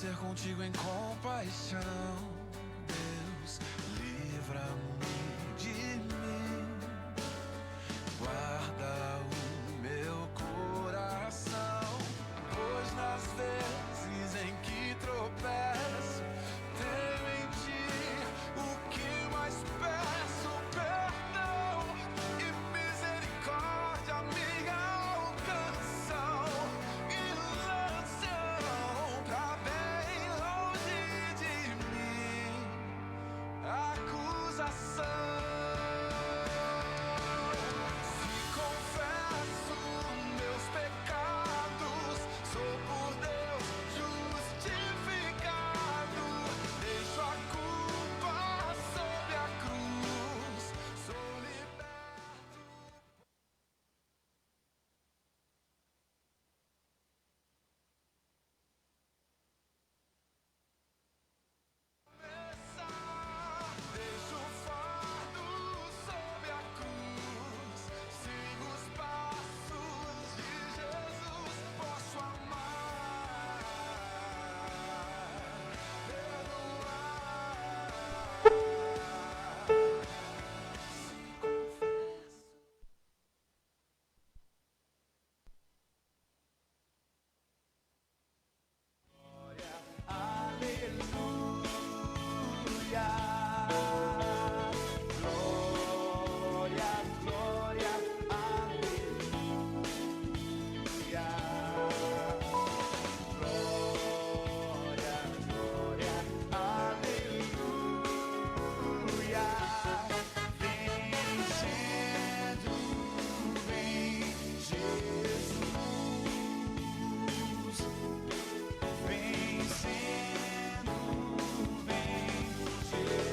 ser contigo em compaixão. Deus, livra-me de mim. Guarda o meu coração, pois nas vezes em que tropeço, tenho em ti o que mais peço: perdão e misericórdia me alcançam e lançam pra bem longe de mim a acusação. Se confesso meus pecados, sou por Deus justificado. Deixo a culpa sob a cruz, sou liberto. Deixo o fardo sob a cruz, sigo os passos de Jesus. Posso amar, perdoar. Se confesso. Aleluia, glória, glória, aleluia, glória, glória, aleluia. Vencendo, vem Jesus, vencendo, vem Jesus.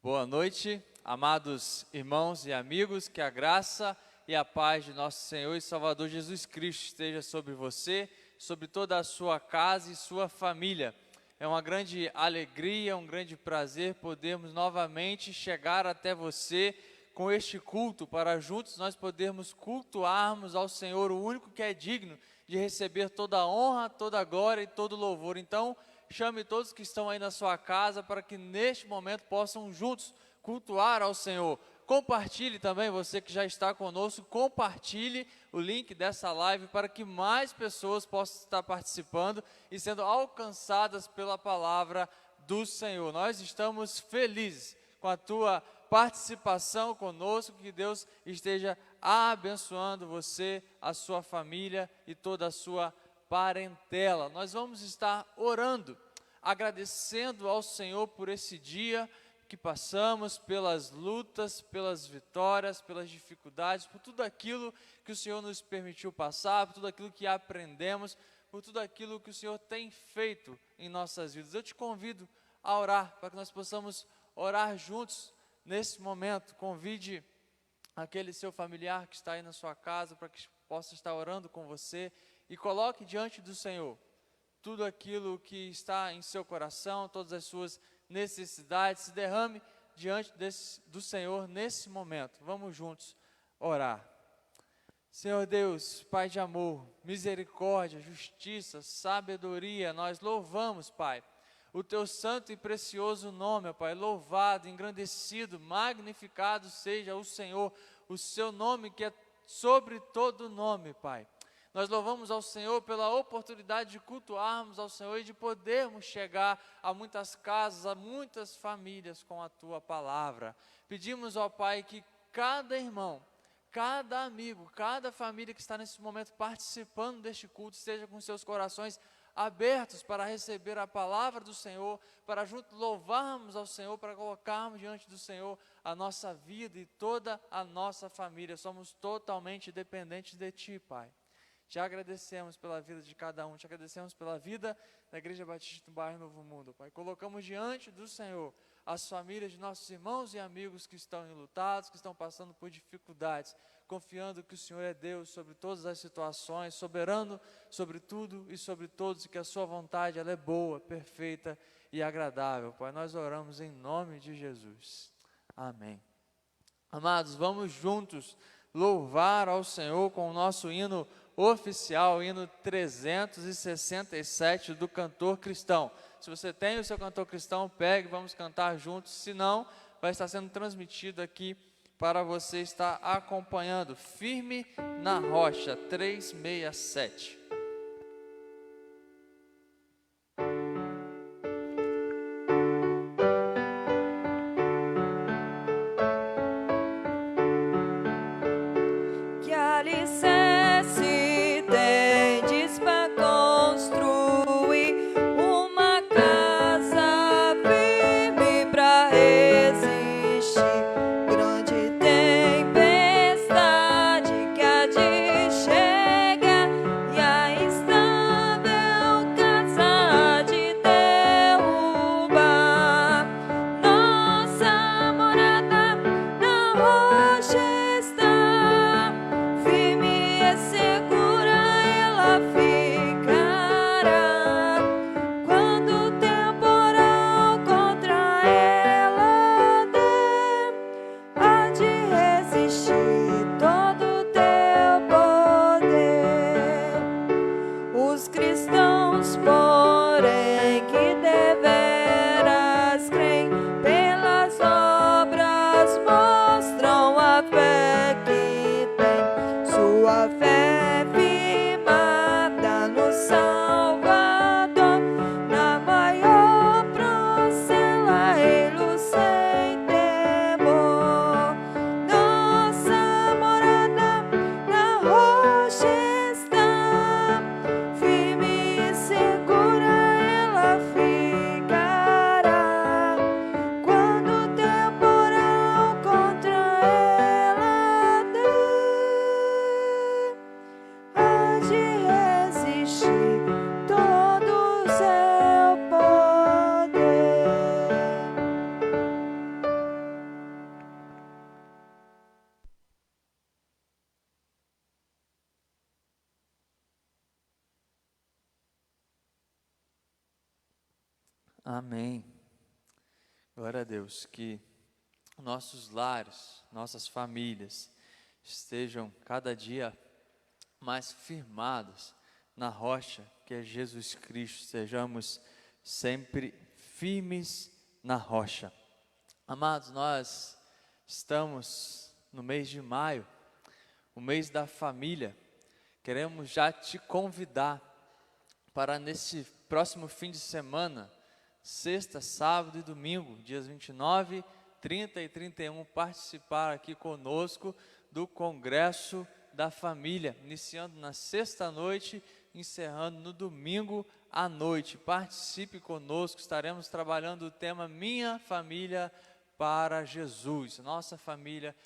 Boa noite, amados irmãos e amigos, que a graça e a paz de nosso Senhor e Salvador Jesus Cristo esteja sobre você, sobre toda a sua casa e sua família. É uma grande alegria, um grande prazer podermos novamente chegar até você com este culto, para juntos nós podermos cultuarmos ao Senhor, o único que é digno de receber toda a honra, toda a glória e todo o louvor. Então, chame todos que estão aí na sua casa para que neste momento possam juntos cultuar ao Senhor. Compartilhe também, você que já está conosco, compartilhe o link dessa live para que mais pessoas possam estar participando e sendo alcançadas pela palavra do Senhor. Nós estamos felizes com a tua participação conosco, que Deus esteja abençoando você, a sua família e toda a sua parentela. Nós vamos estar orando, agradecendo ao Senhor por esse dia que passamos, pelas lutas, pelas vitórias, pelas dificuldades, por tudo aquilo que o Senhor nos permitiu passar, por tudo aquilo que aprendemos, por tudo aquilo que o Senhor tem feito em nossas vidas. Eu te convido a orar, para que nós possamos orar juntos nesse momento. Convide aquele seu familiar que está aí na sua casa, para que possa estar orando com você, e coloque diante do Senhor tudo aquilo que está em seu coração, todas as suas necessidades. Se derrame diante do Senhor nesse momento. Vamos juntos orar. Senhor Deus, Pai de amor, misericórdia, justiça, sabedoria, nós louvamos, Pai, o Teu santo e precioso nome, ó Pai. Louvado, engrandecido, magnificado seja o Senhor, o Seu nome que é sobre todo nome, Pai. Nós louvamos ao Senhor pela oportunidade de cultuarmos ao Senhor e de podermos chegar a muitas casas, a muitas famílias com a Tua palavra. Pedimos, ó Pai, que cada irmão, cada amigo, cada família que está nesse momento participando deste culto esteja com seus corações abertos para receber a palavra do Senhor, para juntos louvarmos ao Senhor, para colocarmos diante do Senhor a nossa vida e toda a nossa família. Somos totalmente dependentes de Ti, Pai. Te agradecemos pela vida de cada um, te agradecemos pela vida da Igreja Batista do Bairro Novo Mundo, Pai. Colocamos diante do Senhor as famílias de nossos irmãos e amigos que estão enlutados, que estão passando por dificuldades, confiando que o Senhor é Deus sobre todas as situações, soberano sobre tudo e sobre todos, e que a sua vontade ela é boa, perfeita e agradável, Pai. Nós oramos em nome de Jesus. Amém. Amados, vamos juntos louvar ao Senhor com o nosso hino oficial, o hino 367 do Cantor Cristão. Se você tem o seu Cantor Cristão, pegue, vamos cantar juntos. Se não, vai estar sendo transmitido aqui para você estar acompanhando. Firme na Rocha, 367. Que alicerce tendes para construir uma casa firme para resistir grande tempestade que há de chegar e a instável casa de derrubar. Nossa morada na rocha está. Firme e segura ela ficará quando o temporal contra ela der. Há de resistir todo o teu poder. Os cristãos, porém, que deveras creem pelas obras mostram a fé que tem. Sua fé firmada no Salvador, na maior procela ele sem temor. Nossa morada na rocha está, firme e segura ela ficará quando o temporal contra ela der. Há de resistir todo o seu poder. Amém. Glória a Deus, que nossos lares, nossas famílias estejam cada dia mais firmados na rocha que é Jesus Cristo, sejamos sempre firmes na rocha. Amados, nós estamos no mês de maio, o mês da família. Queremos já te convidar para nesse próximo fim de semana, sexta, sábado e domingo, dias 29, 30 e 31, participar aqui conosco do Congresso da Família, iniciando na sexta noite, encerrando no domingo à noite. Participe conosco, estaremos trabalhando o tema Minha Família para Jesus. Nossa família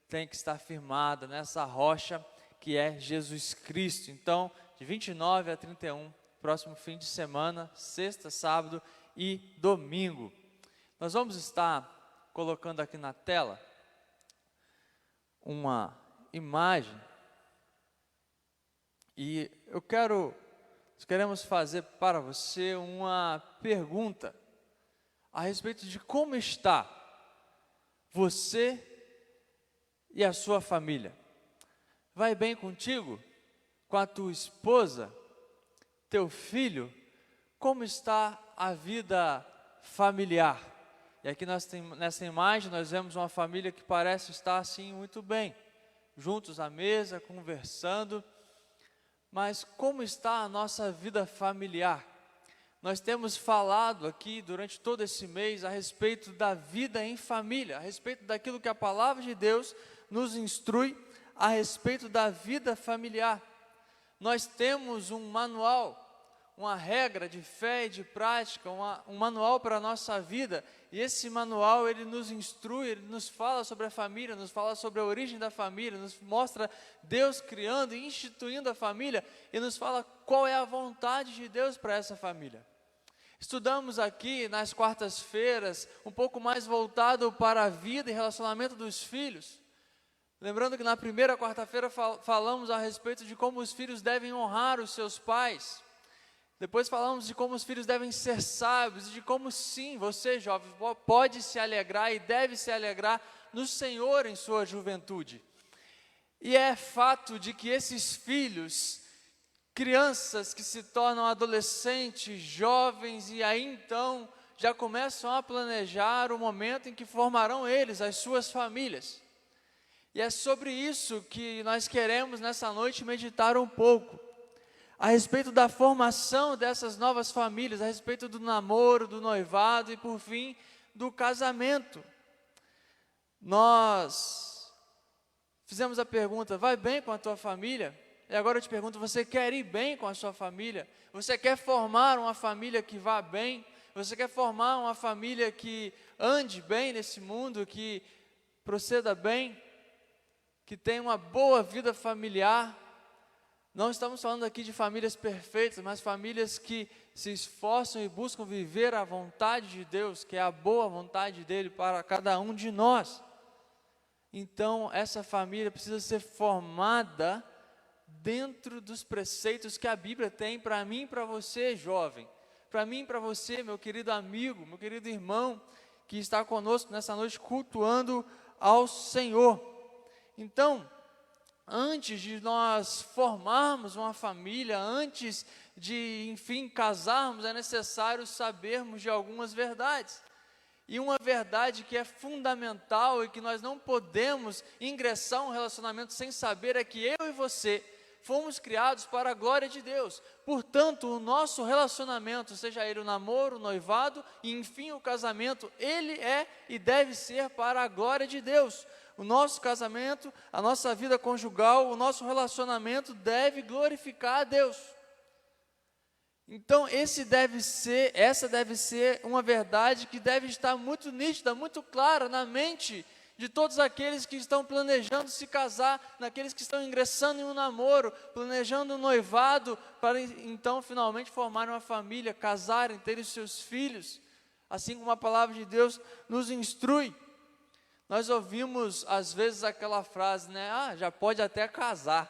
tem que estar firmada nessa rocha que é Jesus Cristo. Então, de 29 a 31, próximo fim de semana, sexta, sábado e domingo. Nós vamos estar colocando aqui na tela uma imagem e nós queremos fazer para você uma pergunta a respeito de como está você e a sua família. Vai bem contigo? Com a tua esposa? Teu filho? Como está a vida familiar? E aqui nessa imagem nós vemos uma família que parece estar assim muito bem, juntos à mesa, conversando. Mas como está a nossa vida familiar? Nós temos falado aqui durante todo esse mês a respeito da vida em família, a respeito daquilo que a palavra de Deus nos instrui a respeito da vida familiar. Nós temos um manual, uma regra de fé e de prática, um manual para a nossa vida, e esse manual ele nos instrui, ele nos fala sobre a família, nos fala sobre a origem da família, nos mostra Deus criando e instituindo a família, e nos fala qual é a vontade de Deus para essa família. Estudamos aqui nas quartas-feiras, um pouco mais voltado para a vida e relacionamento dos filhos. Lembrando que na primeira quarta-feira falamos a respeito de como os filhos devem honrar os seus pais. Depois falamos de como os filhos devem ser sábios e de como sim, você jovem pode se alegrar e deve se alegrar no Senhor em sua juventude. E é fato de que esses filhos, crianças que se tornam adolescentes, jovens e aí então já começam a planejar o momento em que formarão eles, as suas famílias. E é sobre isso que nós queremos nessa noite meditar um pouco, a respeito da formação dessas novas famílias, a respeito do namoro, do noivado e por fim do casamento. Nós fizemos a pergunta: vai bem com a tua família? E agora eu te pergunto: você quer ir bem com a sua família? Você quer formar uma família que vá bem? Você quer formar uma família que ande bem nesse mundo, que proceda bem, que tenha uma boa vida familiar? Não estamos falando aqui de famílias perfeitas, mas famílias que se esforçam e buscam viver a vontade de Deus, que é a boa vontade dele para cada um de nós. Então, essa família precisa ser formada dentro dos preceitos que a Bíblia tem para mim e para você, jovem. Para mim e para você, meu querido amigo, meu querido irmão, que está conosco nessa noite cultuando ao Senhor. Então, antes de nós formarmos uma família, antes de, enfim, casarmos, é necessário sabermos de algumas verdades. E uma verdade que é fundamental e que nós não podemos ingressar um relacionamento sem saber é que eu e você fomos criados para a glória de Deus. Portanto, o nosso relacionamento, seja ele o namoro, o noivado e enfim o casamento, ele é e deve ser para a glória de Deus. O nosso casamento, a nossa vida conjugal, o nosso relacionamento deve glorificar a Deus. Então, essa deve ser uma verdade que deve estar muito nítida, muito clara na mente de todos aqueles que estão planejando se casar, naqueles que estão ingressando em um namoro, planejando um noivado, para então finalmente formarem uma família, casarem, terem seus filhos, assim como a palavra de Deus nos instrui. Nós ouvimos às vezes aquela frase, né? Já pode até casar.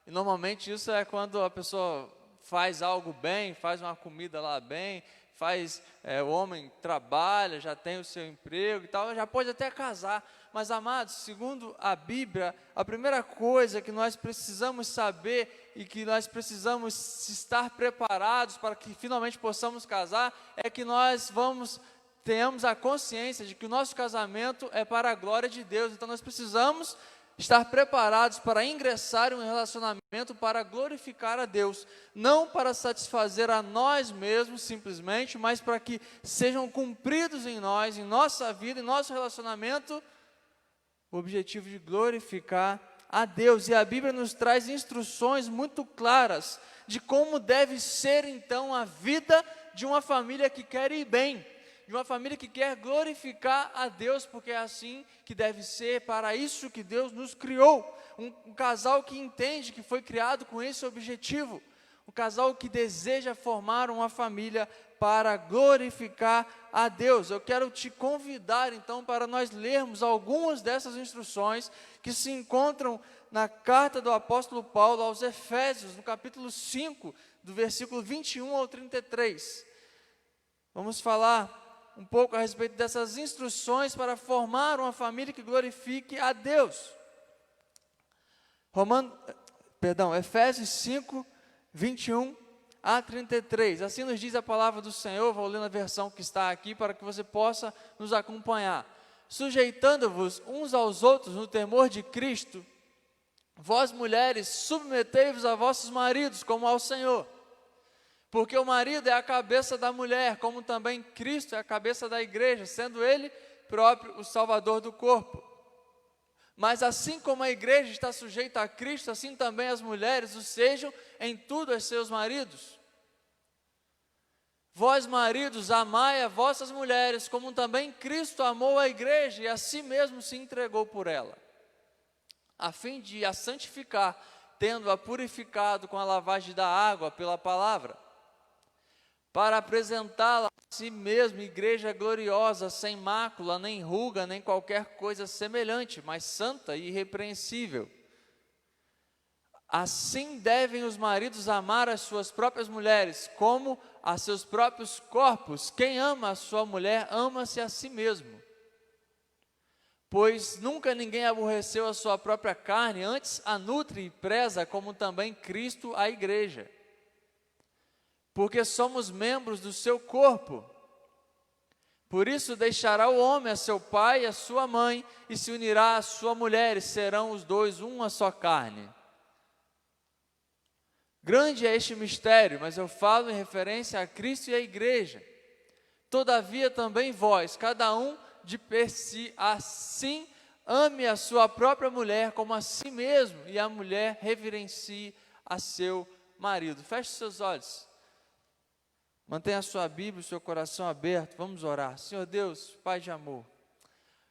E normalmente isso é quando a pessoa faz algo bem, faz uma comida lá bem, o homem trabalha, já tem o seu emprego e tal, já pode até casar. Mas, amados, segundo a Bíblia, a primeira coisa que nós precisamos saber e que nós precisamos estar preparados para que finalmente possamos casar, é que nós tenhamos a consciência de que o nosso casamento é para a glória de Deus. Então nós precisamos estar preparados para ingressar em um relacionamento para glorificar a Deus, não para satisfazer a nós mesmos simplesmente, mas para que sejam cumpridos em nós, em nossa vida, em nosso relacionamento, o objetivo de glorificar a Deus. E a Bíblia nos traz instruções muito claras de como deve ser então a vida de uma família que quer ir bem, de uma família que quer glorificar a Deus, porque é assim que deve ser, para isso que Deus nos criou. Um casal que entende que foi criado com esse objetivo, um casal que deseja formar uma família para glorificar a Deus. Eu quero te convidar então para nós lermos algumas dessas instruções que se encontram na carta do apóstolo Paulo aos Efésios, no capítulo 5, do versículo 21 ao 33. Vamos falar um pouco a respeito dessas instruções para formar uma família que glorifique a Deus. Efésios 5, 21 a 33. Assim nos diz a palavra do Senhor. Vou ler na versão que está aqui para que você possa nos acompanhar. Sujeitando-vos uns aos outros no temor de Cristo, vós mulheres, submetei-vos a vossos maridos como ao Senhor. Porque o marido é a cabeça da mulher, como também Cristo é a cabeça da igreja, sendo Ele próprio o Salvador do corpo. Mas assim como a igreja está sujeita a Cristo, assim também as mulheres o sejam em tudo a seus maridos. Vós, maridos, amai a vossas mulheres, como também Cristo amou a igreja e a si mesmo se entregou por ela, a fim de a santificar, tendo-a purificado com a lavagem da água pela palavra, para apresentá-la a si mesmo, igreja gloriosa, sem mácula, nem ruga, nem qualquer coisa semelhante, mas santa e irrepreensível. Assim devem os maridos amar as suas próprias mulheres, como a seus próprios corpos. Quem ama a sua mulher, ama-se a si mesmo. Pois nunca ninguém aborreceu a sua própria carne, antes a nutre e preza, como também Cristo a igreja. Porque somos membros do seu corpo. Por isso deixará o homem a seu pai e a sua mãe, e se unirá à sua mulher, e serão os dois uma só carne. Grande é este mistério, mas eu falo em referência a Cristo e à igreja. Todavia também vós, cada um de per si, assim ame a sua própria mulher como a si mesmo, e a mulher reverencie a seu marido. Feche seus olhos. Mantenha a sua Bíblia, o seu coração aberto. Vamos orar. Senhor Deus, Pai de amor,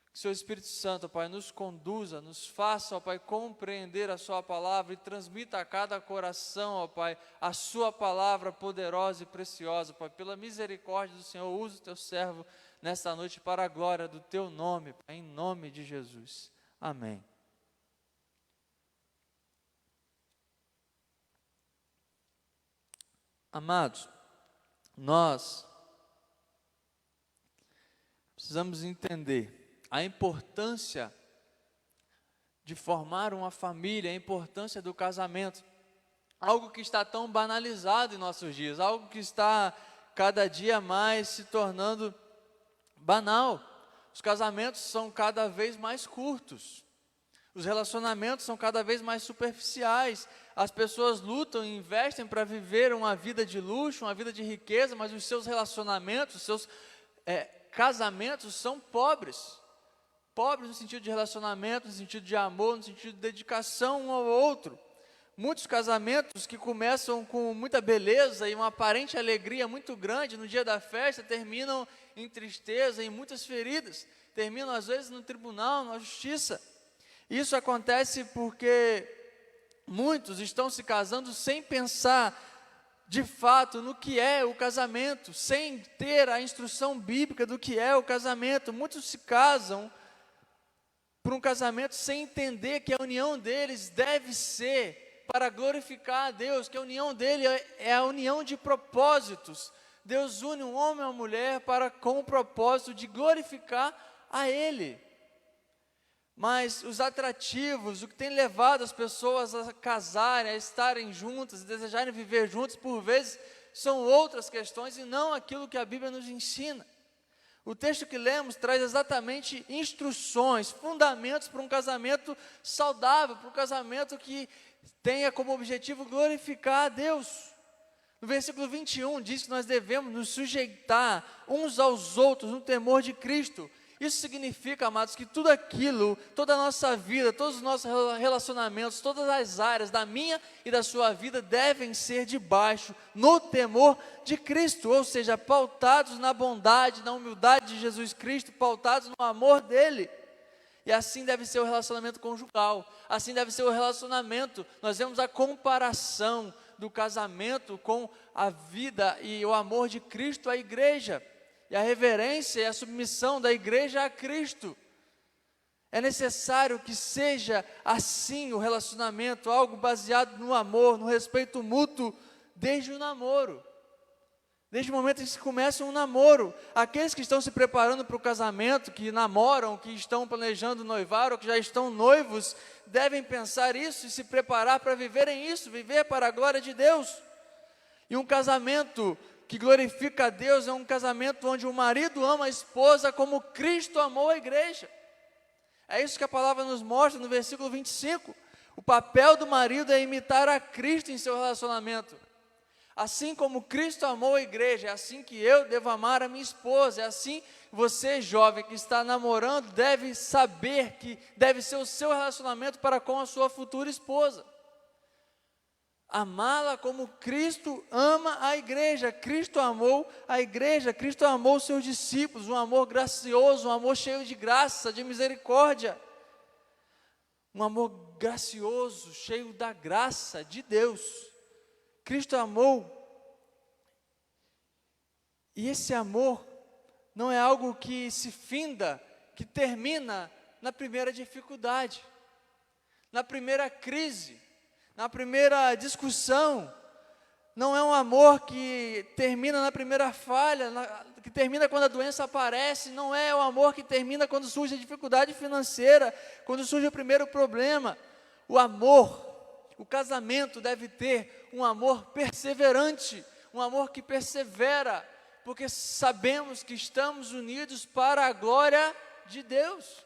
que o Seu Espírito Santo, Pai, nos conduza, nos faça, ó Pai, compreender a Sua palavra e transmita a cada coração, ó Pai, a Sua palavra poderosa e preciosa, Pai. Pela misericórdia do Senhor, use o Teu servo nesta noite para a glória do Teu nome, Pai, em nome de Jesus. Amém. Amados, nós precisamos entender a importância de formar uma família, a importância do casamento. Algo que está tão banalizado em nossos dias, algo que está cada dia mais se tornando banal. Os casamentos são cada vez mais curtos. Os relacionamentos são cada vez mais superficiais. As pessoas lutam e investem para viver uma vida de luxo, uma vida de riqueza, mas os seus relacionamentos, os seus casamentos são pobres. Pobres no sentido de relacionamento, no sentido de amor, no sentido de dedicação um ao outro. Muitos casamentos que começam com muita beleza e uma aparente alegria muito grande no dia da festa, terminam em tristeza, em muitas feridas. Terminam às vezes no tribunal, na justiça. Isso acontece porque muitos estão se casando sem pensar de fato no que é o casamento, sem ter a instrução bíblica do que é o casamento. Muitos se casam por um casamento sem entender que a união deles deve ser para glorificar a Deus, que a união dele é a união de propósitos. Deus une um homem e uma mulher com o propósito de glorificar a Ele. Mas os atrativos, o que tem levado as pessoas a casarem, a estarem juntas, a desejarem viver juntas, por vezes, são outras questões e não aquilo que a Bíblia nos ensina. O texto que lemos traz exatamente instruções, fundamentos para um casamento saudável, para um casamento que tenha como objetivo glorificar a Deus. No versículo 21 diz que nós devemos nos sujeitar uns aos outros no temor de Cristo. Isso significa, amados, que tudo aquilo, toda a nossa vida, todos os nossos relacionamentos, todas as áreas da minha e da sua vida devem ser debaixo, no temor de Cristo, ou seja, pautados na bondade, na humildade de Jesus Cristo, pautados no amor dEle. E assim deve ser o relacionamento conjugal, assim deve ser o relacionamento. Nós vemos a comparação do casamento com a vida e o amor de Cristo à igreja. E a reverência e a submissão da igreja a Cristo. É necessário que seja assim o relacionamento, algo baseado no amor, no respeito mútuo, desde o namoro. Desde o momento em que se começa um namoro. Aqueles que estão se preparando para o casamento, que namoram, que estão planejando noivar ou que já estão noivos, devem pensar isso e se preparar para viverem isso, viver para a glória de Deus. E um casamento que glorifica a Deus é um casamento onde o marido ama a esposa como Cristo amou a igreja. É isso que a palavra nos mostra no versículo 25. O papel do marido é imitar a Cristo em seu relacionamento. Assim como Cristo amou a igreja, é assim que eu devo amar a minha esposa. É assim que você, jovem, que está namorando, deve saber que deve ser o seu relacionamento para com a sua futura esposa. Amá-la como Cristo ama a igreja. Cristo amou a igreja, Cristo amou os seus discípulos, um amor gracioso, um amor cheio de graça, de misericórdia. Um amor gracioso, cheio da graça de Deus. Cristo amou. E esse amor não é algo que se finda, que termina na primeira dificuldade, na primeira crise, na primeira discussão. Não é um amor que termina na primeira falha, que termina quando a doença aparece. Não é o amor que termina quando surge a dificuldade financeira, quando surge o primeiro problema. O amor, o casamento deve ter um amor perseverante, um amor que persevera, porque sabemos que estamos unidos para a glória de Deus,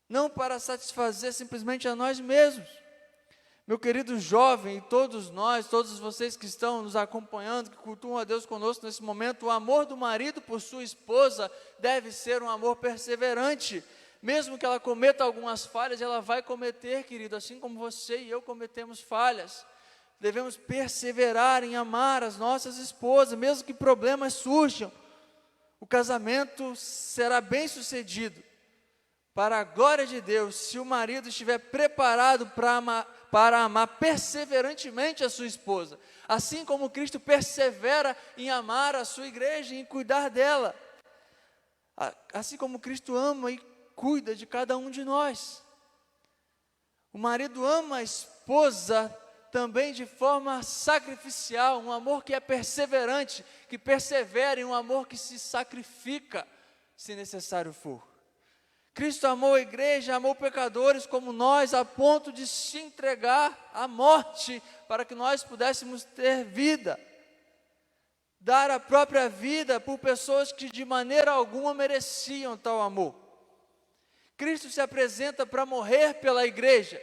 não para satisfazer simplesmente a nós mesmos. Meu querido jovem, e todos nós, todos vocês que estão nos acompanhando, que cultuam a Deus conosco nesse momento, o amor do marido por sua esposa deve ser um amor perseverante. Mesmo que ela cometa algumas falhas, ela vai cometer, querido, assim como você e eu cometemos falhas. Devemos perseverar em amar as nossas esposas, mesmo que problemas surjam. O casamento será bem sucedido, para a glória de Deus, se o marido estiver preparado para amar perseverantemente a sua esposa, assim como Cristo persevera em amar a sua igreja e em cuidar dela, assim como Cristo ama e cuida de cada um de nós. O marido ama a esposa também de forma sacrificial, um amor que é perseverante, que persevera em um amor que se sacrifica, se necessário for. Cristo amou a igreja, amou pecadores como nós, a ponto de se entregar à morte, para que nós pudéssemos ter vida. Dar a própria vida por pessoas que de maneira alguma mereciam tal amor. Cristo se apresenta para morrer pela igreja.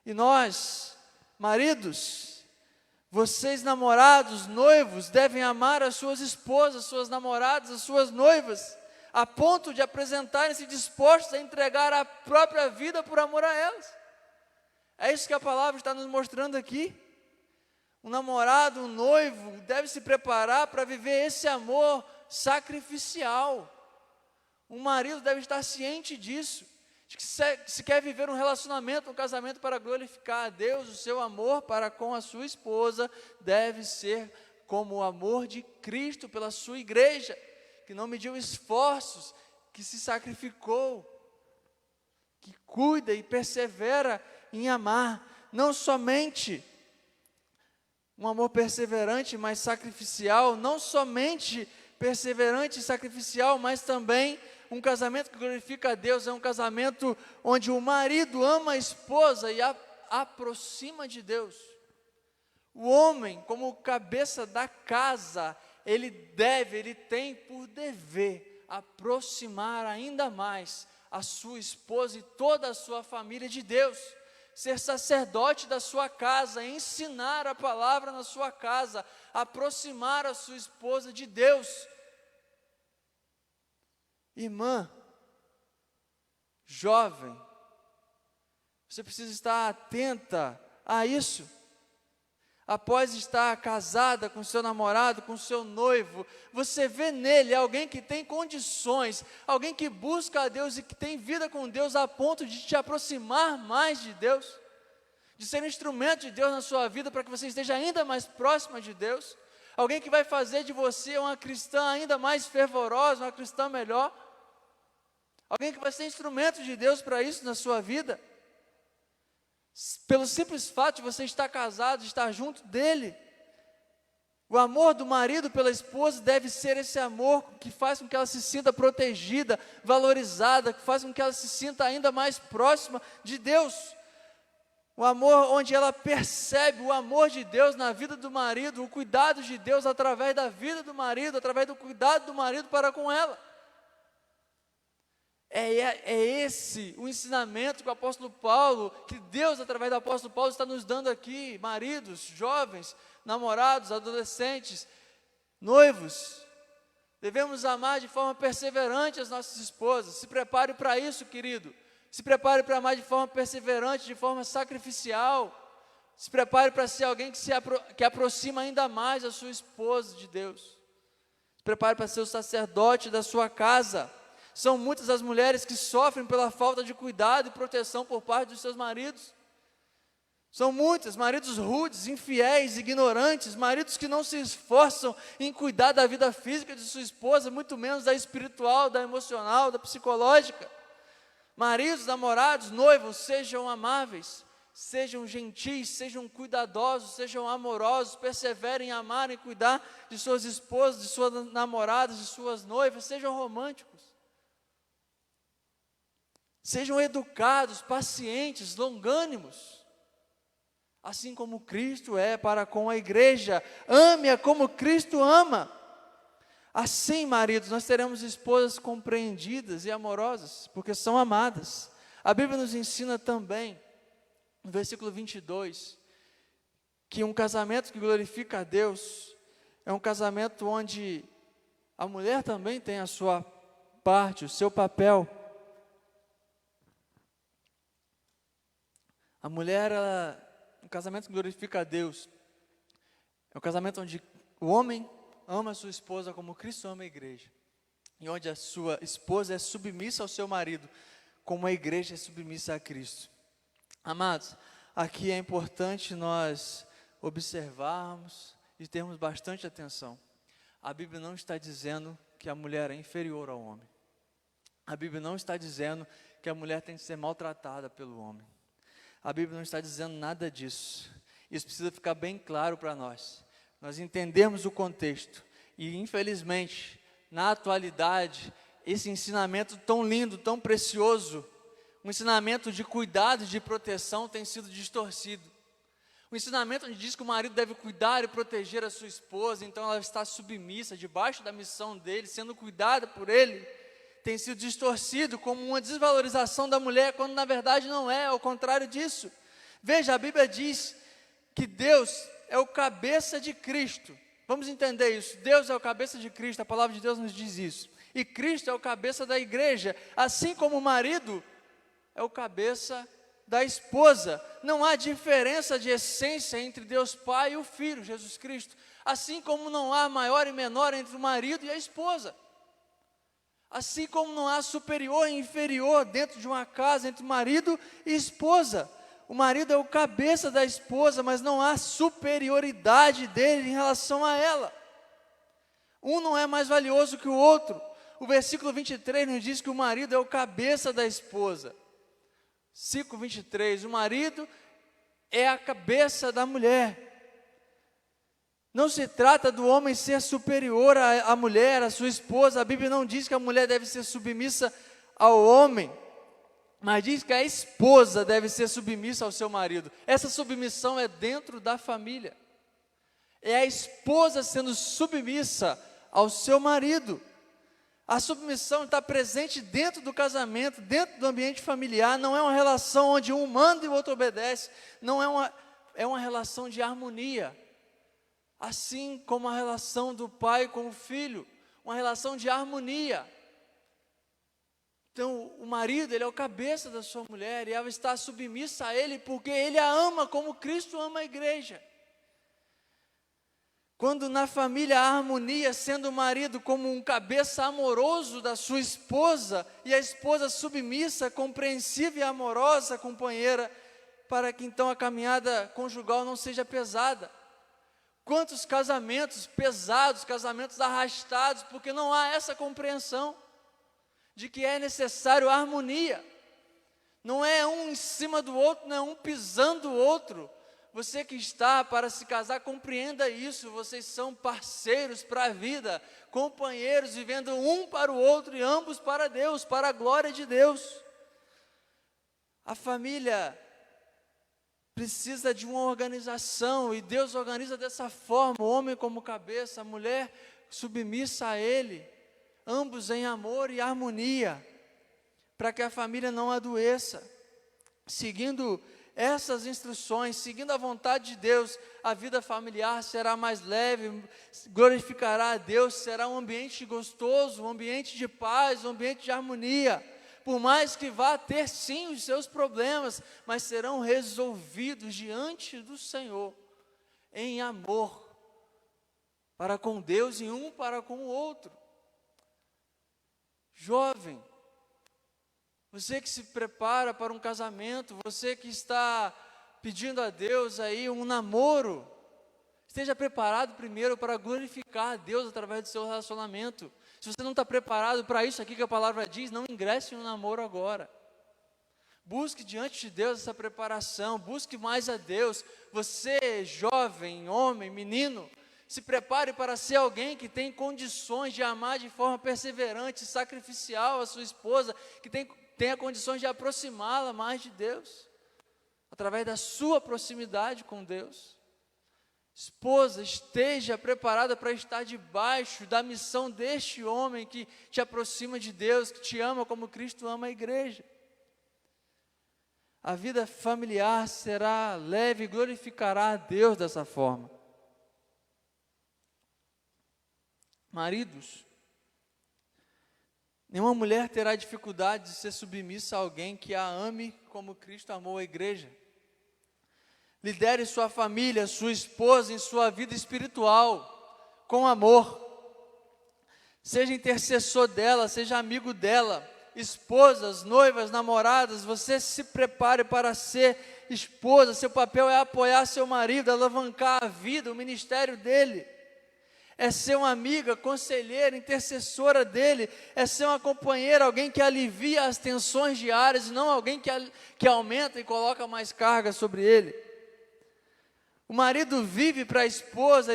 E nós, maridos, vocês namorados, noivos, devem amar as suas esposas, suas namoradas, as suas noivas, a ponto de apresentarem-se dispostos a entregar a própria vida por amor a elas. É isso que a palavra está nos mostrando aqui. Um namorado, um noivo, deve se preparar para viver esse amor sacrificial. Um marido deve estar ciente disso, de que se quer viver um relacionamento, um casamento para glorificar a Deus, o seu amor para com a sua esposa deve ser como o amor de Cristo pela sua igreja, que não mediu esforços, que se sacrificou, que cuida e persevera em amar, não somente um amor perseverante, mas sacrificial, não somente perseverante e sacrificial, mas também um casamento que glorifica a Deus, é um casamento onde o marido ama a esposa e a aproxima de Deus. O homem, como cabeça da casa, ele tem por dever aproximar ainda mais a sua esposa e toda a sua família de Deus, ser sacerdote da sua casa, ensinar a palavra na sua casa, aproximar a sua esposa de Deus. Irmã, jovem, você precisa estar atenta a isso. Após estar casada com seu namorado, com seu noivo, você vê nele alguém que tem condições, alguém que busca a Deus e que tem vida com Deus a ponto de te aproximar mais de Deus, de ser um instrumento de Deus na sua vida para que você esteja ainda mais próxima de Deus, alguém que vai fazer de você uma cristã ainda mais fervorosa, uma cristã melhor, alguém que vai ser instrumento de Deus para isso na sua vida. Pelo simples fato de você estar casado, estar junto dele. O amor do marido pela esposa deve ser esse amor que faz com que ela se sinta protegida, valorizada, que faz com que ela se sinta ainda mais próxima de Deus. O amor onde ela percebe o amor de Deus na vida do marido, o cuidado de Deus através da vida do marido, através do cuidado do marido para com ela. É esse o ensinamento que o apóstolo Paulo, que Deus através do apóstolo Paulo está nos dando aqui, maridos, jovens, namorados, adolescentes, noivos. Devemos amar de forma perseverante as nossas esposas. Se prepare para isso, querido. Se prepare para amar de forma perseverante, de forma sacrificial. Se prepare para ser alguém que aproxima ainda mais a sua esposa de Deus. Se prepare para ser o sacerdote da sua casa. São muitas as mulheres que sofrem pela falta de cuidado e proteção por parte dos seus maridos. São muitos maridos rudes, infiéis, ignorantes, maridos que não se esforçam em cuidar da vida física de sua esposa, muito menos da espiritual, da emocional, da psicológica. Maridos, namorados, noivos, sejam amáveis, sejam gentis, sejam cuidadosos, sejam amorosos, perseverem em amar e cuidar de suas esposas, de suas namoradas, de suas noivas, sejam românticos. Sejam educados, pacientes, longânimos, assim como Cristo é para com a igreja. Ame-a como Cristo ama. Assim, maridos, nós teremos esposas compreendidas e amorosas, porque são amadas. A Bíblia nos ensina também, no versículo 22, que um casamento que glorifica a Deus é um casamento onde a mulher também tem a sua parte, o seu papel. A mulher, um casamento que glorifica a Deus, é um casamento onde o homem ama a sua esposa como Cristo ama a igreja, e onde a sua esposa é submissa ao seu marido, como a igreja é submissa a Cristo. Amados, aqui é importante nós observarmos e termos bastante atenção. A Bíblia não está dizendo que a mulher é inferior ao homem. A Bíblia não está dizendo que a mulher tem que ser maltratada pelo homem. A Bíblia não está dizendo nada disso. Isso precisa ficar bem claro para nós. Nós entendemos o contexto. E infelizmente, na atualidade, esse ensinamento tão lindo, tão precioso, um ensinamento de cuidado, de proteção, tem sido distorcido. O ensinamento onde diz que o marido deve cuidar e proteger a sua esposa, então ela está submissa, debaixo da missão dele, sendo cuidada por ele, tem sido distorcido como uma desvalorização da mulher, quando na verdade não é, ao contrário disso. Veja, a Bíblia diz que Deus é o cabeça de Cristo. Vamos entender isso. Deus é o cabeça de Cristo, a palavra de Deus nos diz isso. E Cristo é o cabeça da igreja, assim como o marido é o cabeça da esposa. Não há diferença de essência entre Deus Pai e o Filho, Jesus Cristo. Assim como não há maior e menor entre o marido e a esposa. Assim como não há superior e inferior dentro de uma casa entre marido e esposa. O marido é o cabeça da esposa, mas não há superioridade dele em relação a ela. Um não é mais valioso que o outro. O versículo 23 nos diz que o marido é o cabeça da esposa. 5:23, o marido é a cabeça da mulher. Não se trata do homem ser superior à mulher, à sua esposa. A Bíblia não diz que a mulher deve ser submissa ao homem, mas diz que a esposa deve ser submissa ao seu marido. Essa submissão é dentro da família. É a esposa sendo submissa ao seu marido. A submissão está presente dentro do casamento, dentro do ambiente familiar. Não é uma relação onde um manda e o outro obedece. Não é uma relação de harmonia. Assim como a relação do pai com o filho, uma relação de harmonia. Então, o marido, ele é o cabeça da sua mulher, e ela está submissa a ele, porque ele a ama como Cristo ama a igreja. Quando na família há harmonia, sendo o marido como um cabeça amoroso da sua esposa, e a esposa submissa, compreensiva e amorosa companheira, para que então a caminhada conjugal não seja pesada. Quantos casamentos pesados, casamentos arrastados, porque não há essa compreensão de que é necessário harmonia. Não é um em cima do outro, não é um pisando o outro. Você que está para se casar, compreenda isso. Vocês são parceiros para a vida, companheiros vivendo um para o outro e ambos para Deus, para a glória de Deus. A família precisa de uma organização, e Deus organiza dessa forma: o homem como cabeça, a mulher submissa a ele, ambos em amor e harmonia, para que a família não adoeça. Seguindo essas instruções, seguindo a vontade de Deus, a vida familiar será mais leve, glorificará a Deus, será um ambiente gostoso, um ambiente de paz, um ambiente de harmonia. Por mais que vá ter sim os seus problemas, mas serão resolvidos diante do Senhor, em amor, para com Deus e um para com o outro. Jovem, você que se prepara para um casamento, você que está pedindo a Deus aí um namoro, esteja preparado primeiro para glorificar a Deus através do seu relacionamento. Se você não está preparado para isso aqui que a palavra diz, não ingresse no namoro agora. Busque diante de Deus essa preparação, busque mais a Deus. Você, jovem, homem, menino, se prepare para ser alguém que tem condições de amar de forma perseverante, sacrificial a sua esposa, que tenha condições de aproximá-la mais de Deus, através da sua proximidade com Deus. Esposa, esteja preparada para estar debaixo da missão deste homem que te aproxima de Deus, que te ama como Cristo ama a igreja. A vida familiar será leve e glorificará a Deus dessa forma. Maridos, nenhuma mulher terá dificuldade de ser submissa a alguém que a ame como Cristo amou a igreja. Lidere sua família, sua esposa em sua vida espiritual, com amor. Seja intercessor dela, seja amigo dela. Esposas, noivas, namoradas, você se prepare para ser esposa. Seu papel é apoiar seu marido, alavancar a vida, o ministério dele. É ser uma amiga, conselheira, intercessora dele. É ser uma companheira, alguém que alivia as tensões diárias, e não alguém que aumenta e coloca mais carga sobre ele. O marido vive para a esposa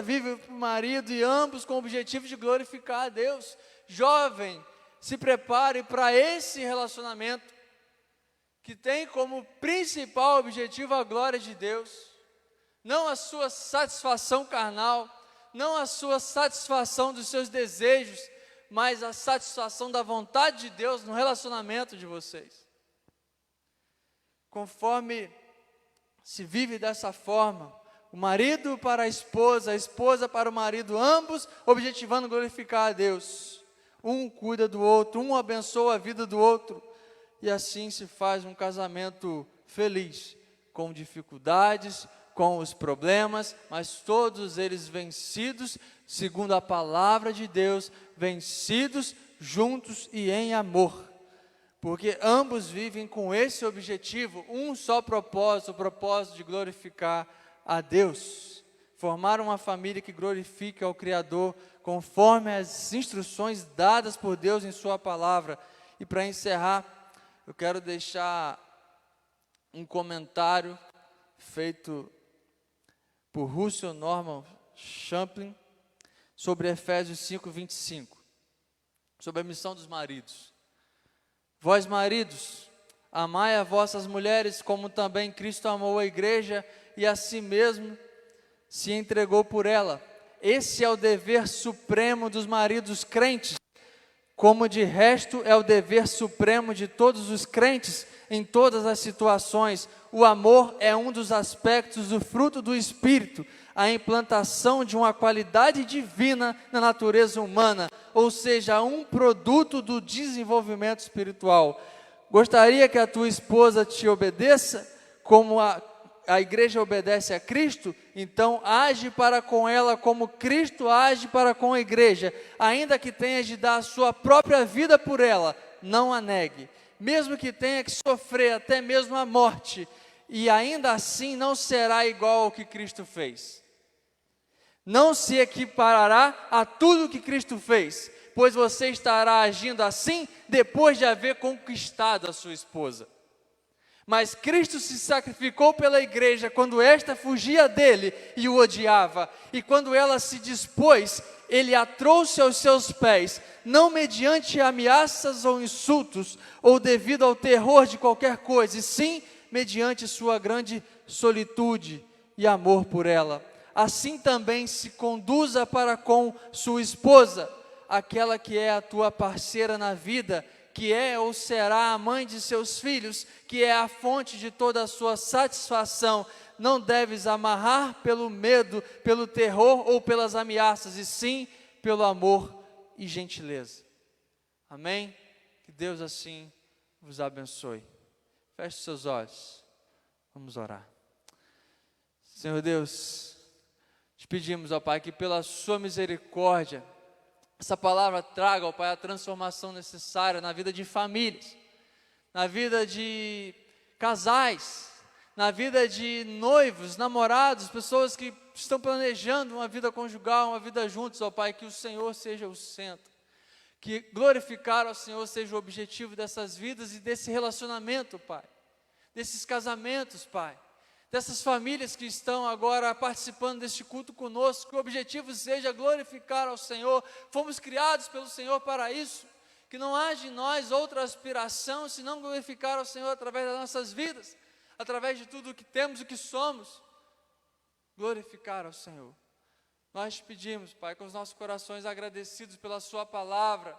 vive para o marido, e ambos com o objetivo de glorificar a Deus. Jovem, se prepare para esse relacionamento, que tem como principal objetivo a glória de Deus, não a sua satisfação carnal, não a sua satisfação dos seus desejos, mas a satisfação da vontade de Deus no relacionamento de vocês. Conforme se vive dessa forma, o marido para a esposa para o marido, ambos objetivando glorificar a Deus. Um cuida do outro, um abençoa a vida do outro, e assim se faz um casamento feliz, com dificuldades, com os problemas, mas todos eles vencidos, segundo a palavra de Deus, vencidos juntos e em amor, porque ambos vivem com esse objetivo, um só propósito, o propósito de glorificar a Deus, formar uma família que glorifique ao Criador, conforme as instruções dadas por Deus em sua palavra. E para encerrar, eu quero deixar um comentário feito por Russell Norman Champlin sobre Efésios 5:25, sobre a missão dos maridos. Vós, maridos, amai as vossas mulheres, como também Cristo amou a igreja e a si mesmo se entregou por ela. Esse é o dever supremo dos maridos crentes, como de resto é o dever supremo de todos os crentes em todas as situações. O amor é um dos aspectos do fruto do Espírito, a implantação de uma qualidade divina na natureza humana, ou seja, um produto do desenvolvimento espiritual. Gostaria que a tua esposa te obedeça, como a igreja obedece a Cristo? Então age para com ela como Cristo age para com a igreja, ainda que tenha de dar a sua própria vida por ela, não a negue, mesmo que tenha que sofrer até mesmo a morte, e ainda assim não será igual ao que Cristo fez. Não se equiparará a tudo que Cristo fez, pois você estará agindo assim depois de haver conquistado a sua esposa. Mas Cristo se sacrificou pela igreja quando esta fugia dele e o odiava. E quando ela se dispôs, ele a trouxe aos seus pés, não mediante ameaças ou insultos, ou devido ao terror de qualquer coisa, e sim mediante sua grande solitude e amor por ela. Assim também se conduza para com sua esposa, aquela que é a tua parceira na vida, que é ou será a mãe de seus filhos, que é a fonte de toda a sua satisfação. Não deves amarrar pelo medo, pelo terror ou pelas ameaças, e sim pelo amor e gentileza. Amém? Que Deus assim vos abençoe. Feche seus olhos, vamos orar. Senhor Deus, te pedimos, ó Pai, que pela sua misericórdia, essa palavra traga, ó Pai, a transformação necessária na vida de famílias, na vida de casais, na vida de noivos, namorados, pessoas que estão planejando uma vida conjugal, uma vida juntos, ó Pai, que o Senhor seja o centro, Que glorificar ao Senhor seja o objetivo dessas vidas e desse relacionamento, Pai. Desses casamentos, Pai. Dessas famílias que estão agora participando deste culto conosco. Que o objetivo seja glorificar ao Senhor. Fomos criados pelo Senhor para isso. Que não haja em nós outra aspiração senão glorificar ao Senhor através das nossas vidas. Através de tudo o que temos, o que somos. Glorificar ao Senhor. Nós te pedimos, Pai, com os nossos corações agradecidos pela sua palavra,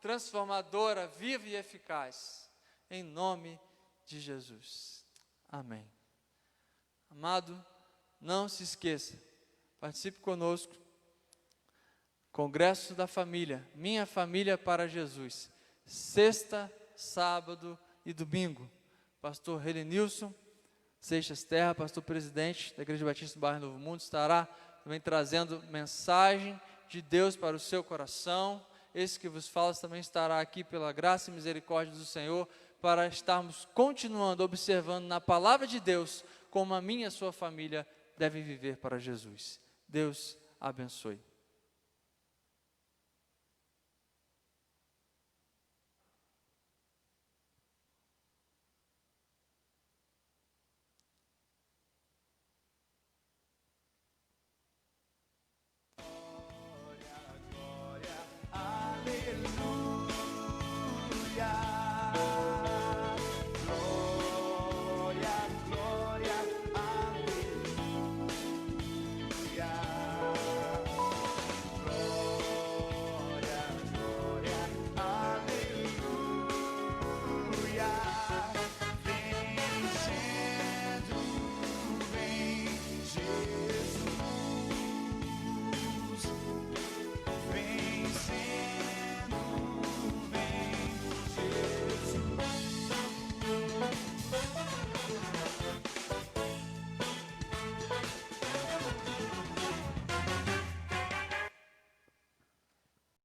transformadora, viva e eficaz, em nome de Jesus. Amém. Amado, não se esqueça, participe conosco, Congresso da Família, Minha Família para Jesus, sexta, sábado e domingo. Pastor Helenilson Seixas Terra, pastor presidente da Igreja Batista do Bairro Novo Mundo, estará também trazendo mensagem de Deus para o seu coração. Esse que vos fala também estará aqui pela graça e misericórdia do Senhor, para estarmos continuando observando na palavra de Deus como a minha e a sua família devem viver para Jesus. Deus abençoe.